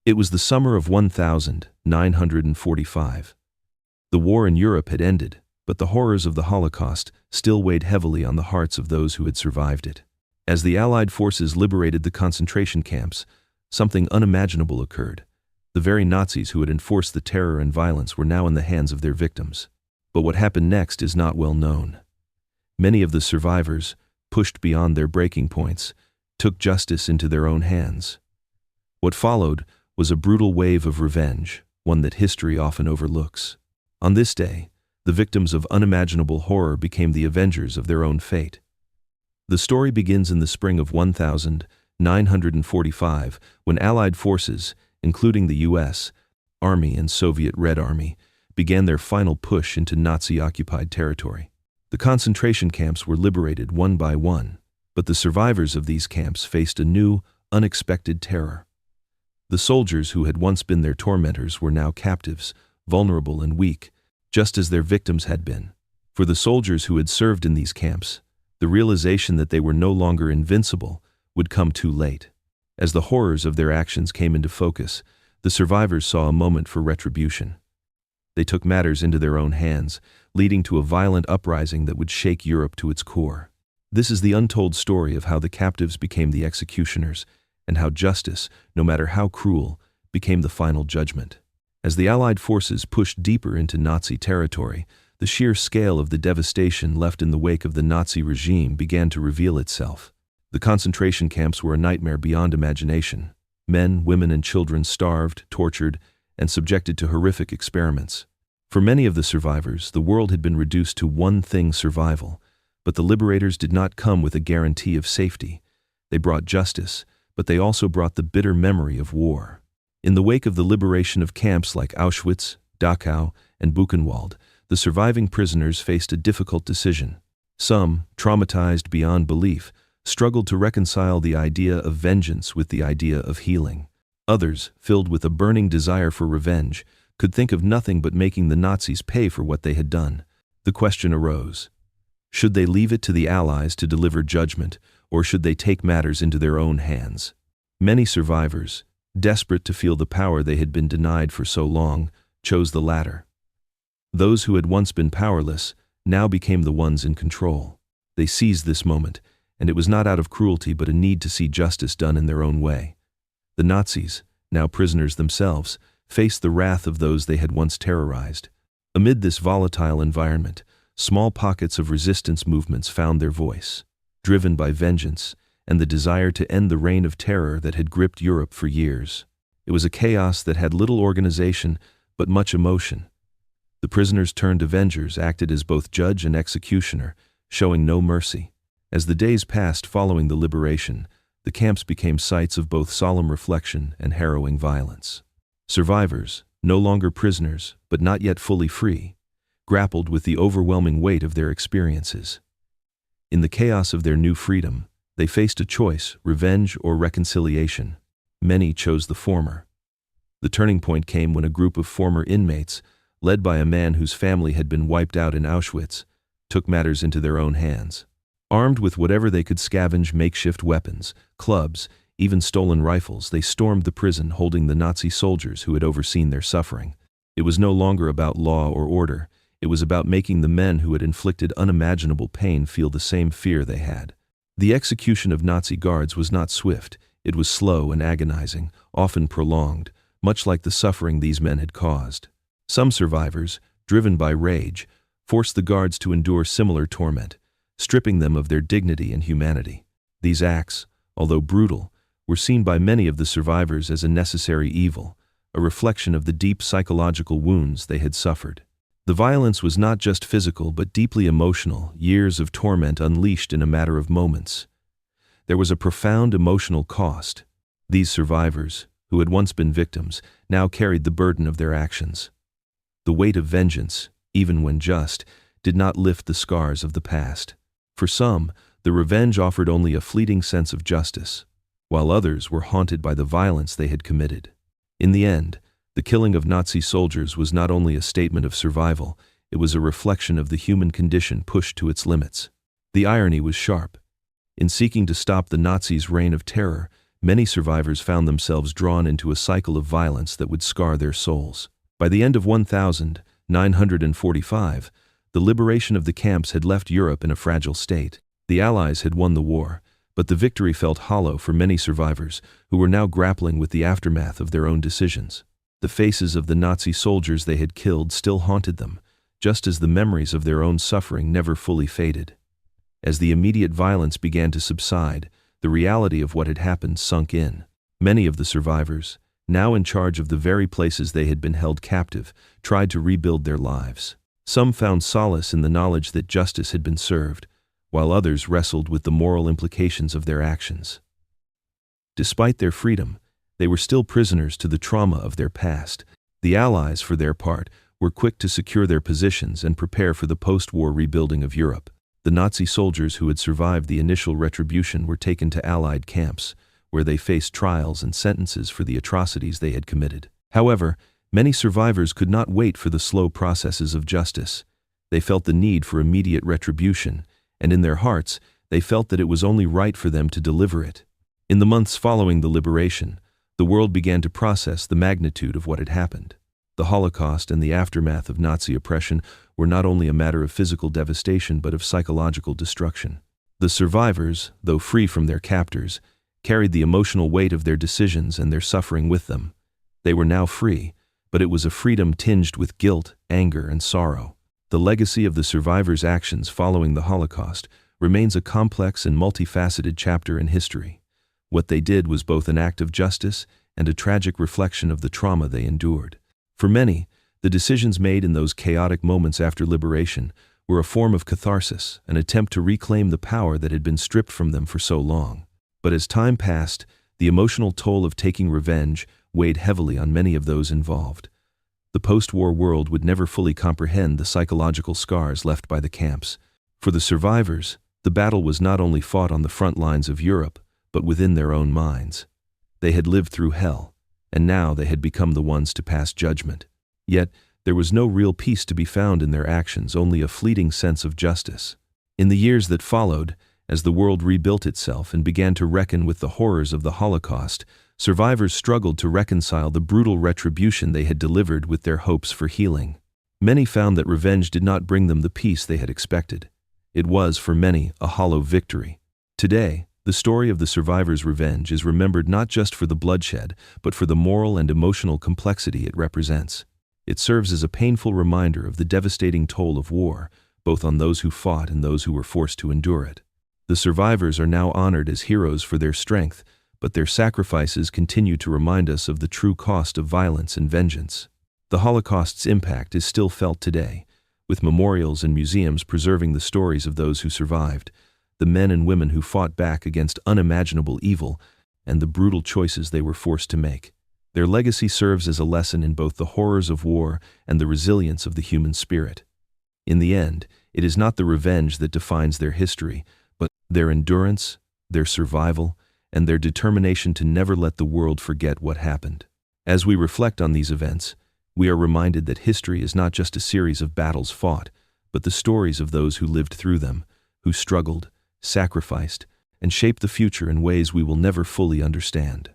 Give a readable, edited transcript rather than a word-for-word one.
It was the summer of 1945. The war in Europe had ended, but the horrors of the Holocaust still weighed heavily on the hearts of those who had survived it. As the Allied forces liberated the concentration camps, something unimaginable occurred. The very Nazis who had enforced the terror and violence were now in the hands of their victims. But what happened next is not well known. Many of the survivors, pushed beyond their breaking points, took justice into their own hands. What followed was a brutal wave of revenge, one that history often overlooks. On this day, the victims of unimaginable horror became the avengers of their own fate. The story begins in the spring of 1945, when Allied forces, including the U.S. Army and Soviet Red Army, began their final push into Nazi-occupied territory. The concentration camps were liberated one by one, but the survivors of these camps faced a new, unexpected terror. The soldiers who had once been their tormentors were now captives, vulnerable and weak, just as their victims had been. For the soldiers who had served in these camps, the realization that they were no longer invincible would come too late. As the horrors of their actions came into focus, the survivors saw a moment for retribution. They took matters into their own hands, leading to a violent uprising that would shake Europe to its core. This is the untold story of how the captives became the executioners, and how justice, no matter how cruel, became the final judgment. As the Allied forces pushed deeper into Nazi territory, the sheer scale of the devastation left in the wake of the Nazi regime began to reveal itself. The concentration camps were a nightmare beyond imagination. Men, women, and children starved, tortured, and subjected to horrific experiments. For many of the survivors, the world had been reduced to one thing: survival. But the liberators did not come with a guarantee of safety. They brought justice, but they also brought the bitter memory of war. In the wake of the liberation of camps like Auschwitz, Dachau, and Buchenwald, the surviving prisoners faced a difficult decision. Some, traumatized beyond belief, struggled to reconcile the idea of vengeance with the idea of healing. Others, filled with a burning desire for revenge, could think of nothing but making the Nazis pay for what they had done. The question arose: should they leave it to the Allies to deliver judgment, or should they take matters into their own hands? Many survivors, desperate to feel the power they had been denied for so long, chose the latter. Those who had once been powerless now became the ones in control. They seized this moment, and it was not out of cruelty but a need to see justice done in their own way. The Nazis, now prisoners themselves, faced the wrath of those they had once terrorized. Amid this volatile environment, small pockets of resistance movements found their voice, driven by vengeance and the desire to end the reign of terror that had gripped Europe for years. It was a chaos that had little organization but much emotion. The prisoners turned avengers acted as both judge and executioner, showing no mercy. As the days passed following the liberation, the camps became sites of both solemn reflection and harrowing violence. Survivors, no longer prisoners but not yet fully free, grappled with the overwhelming weight of their experiences. In the chaos of their new freedom, they faced a choice: revenge or reconciliation. Many chose the former. The turning point came when a group of former inmates, led by a man whose family had been wiped out in Auschwitz, took matters into their own hands. Armed with whatever they could scavenge, makeshift weapons, clubs, even stolen rifles, they stormed the prison holding the Nazi soldiers who had overseen their suffering. It was no longer about law or order. It was about making the men who had inflicted unimaginable pain feel the same fear they had. The execution of Nazi guards was not swift. It was slow and agonizing, often prolonged, much like the suffering these men had caused. Some survivors, driven by rage, forced the guards to endure similar torment, stripping them of their dignity and humanity. These acts, although brutal, were seen by many of the survivors as a necessary evil, a reflection of the deep psychological wounds they had suffered. The violence was not just physical but deeply emotional, years of torment unleashed in a matter of moments. There was a profound emotional cost. These survivors, who had once been victims, now carried the burden of their actions. The weight of vengeance, even when just, did not lift the scars of the past. For some, the revenge offered only a fleeting sense of justice, while others were haunted by the violence they had committed. In the end, the killing of Nazi soldiers was not only a statement of survival, it was a reflection of the human condition pushed to its limits. The irony was sharp. In seeking to stop the Nazis' reign of terror, many survivors found themselves drawn into a cycle of violence that would scar their souls. By the end of 1945, the liberation of the camps had left Europe in a fragile state. The Allies had won the war, but the victory felt hollow for many survivors who were now grappling with the aftermath of their own decisions. The faces of the Nazi soldiers they had killed still haunted them, just as the memories of their own suffering never fully faded. As the immediate violence began to subside, the reality of what had happened sunk in. Many of the survivors, now in charge of the very places they had been held captive, tried to rebuild their lives. Some found solace in the knowledge that justice had been served, while others wrestled with the moral implications of their actions. Despite their freedom, they were still prisoners to the trauma of their past. The Allies, for their part, were quick to secure their positions and prepare for the post-war rebuilding of Europe. The Nazi soldiers who had survived the initial retribution were taken to Allied camps, where they faced trials and sentences for the atrocities they had committed. However, many survivors could not wait for the slow processes of justice. They felt the need for immediate retribution, and in their hearts, they felt that it was only right for them to deliver it. In the months following the liberation, the world began to process the magnitude of what had happened. The Holocaust and the aftermath of Nazi oppression were not only a matter of physical devastation but of psychological destruction. The survivors, though free from their captors, carried the emotional weight of their decisions and their suffering with them. They were now free, but it was a freedom tinged with guilt, anger, and sorrow. The legacy of the survivors' actions following the Holocaust remains a complex and multifaceted chapter in history. What they did was both an act of justice and a tragic reflection of the trauma they endured. For many, the decisions made in those chaotic moments after liberation were a form of catharsis, an attempt to reclaim the power that had been stripped from them for so long. But as time passed, the emotional toll of taking revenge weighed heavily on many of those involved. The post-war world would never fully comprehend the psychological scars left by the camps. For the survivors, the battle was not only fought on the front lines of Europe, but within their own minds. They had lived through hell, and now they had become the ones to pass judgment. Yet, there was no real peace to be found in their actions, only a fleeting sense of justice. In the years that followed, as the world rebuilt itself and began to reckon with the horrors of the Holocaust, survivors struggled to reconcile the brutal retribution they had delivered with their hopes for healing. Many found that revenge did not bring them the peace they had expected. It was, for many, a hollow victory. Today, the story of the survivors' revenge is remembered not just for the bloodshed, but for the moral and emotional complexity it represents. It serves as a painful reminder of the devastating toll of war, both on those who fought and those who were forced to endure it. The survivors are now honored as heroes for their strength, but their sacrifices continue to remind us of the true cost of violence and vengeance. The Holocaust's impact is still felt today, with memorials and museums preserving the stories of those who survived, the men and women who fought back against unimaginable evil, and the brutal choices they were forced to make. Their legacy serves as a lesson in both the horrors of war and the resilience of the human spirit. In the end, it is not the revenge that defines their history, but their endurance, their survival, and their determination to never let the world forget what happened. As we reflect on these events, we are reminded that history is not just a series of battles fought, but the stories of those who lived through them, who struggled, sacrificed, and shaped the future in ways we will never fully understand.